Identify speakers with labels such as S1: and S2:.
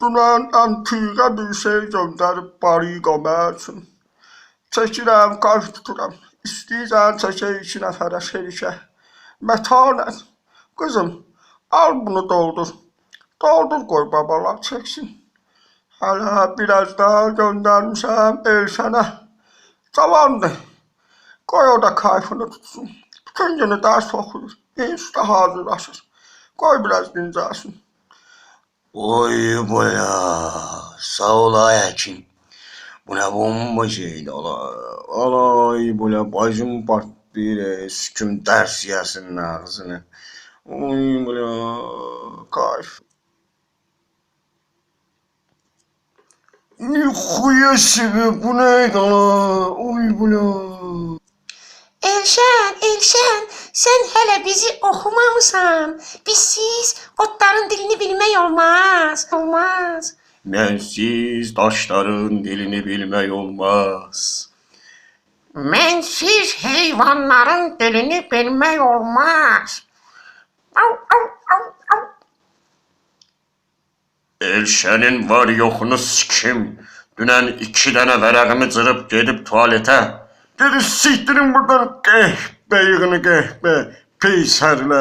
S1: Dünən antiqə bir şey göndərib bariqamə üçün. Çəkirəm, qayf tuturam. İstəyirsən çəkək 2 nəfərə şerikə. Mətanən, qızım, al bunu doldur. Doldur qoy babalar çəksin. Hələ biraz da göndərmişəm Elşənə. Cavandır. Qoy o da kayfını tutsun. Bütün günü dərs oxuyur. İnşda hazırlaşır. Qoy biraz dincəlsin.
S2: Oy bula, sağ ol Aykin. Bu ne bomba şeydi ala. Alay bula bacım partlayır, süküm ders yesin ağzını. Oy bula, kayf. Nihuyası bu neydi ala? Oy bula.
S3: Elşən, sən hələ bizi oxumamısan. Bizsiz otların dilini bilmək olmaz. Olmaz.
S2: Mənsiz daşların dilini bilmək olmaz.
S3: Mənsiz heyvanların dilini bilmək olmaz. Au, au, au, au.
S2: Elşənin var yoxunu sikim. Dünən 2 dənə vərəqimi cırıb gedib tualetə. Dedi siktirin buradan qəhbə yığını qəhbə. Peysərlər.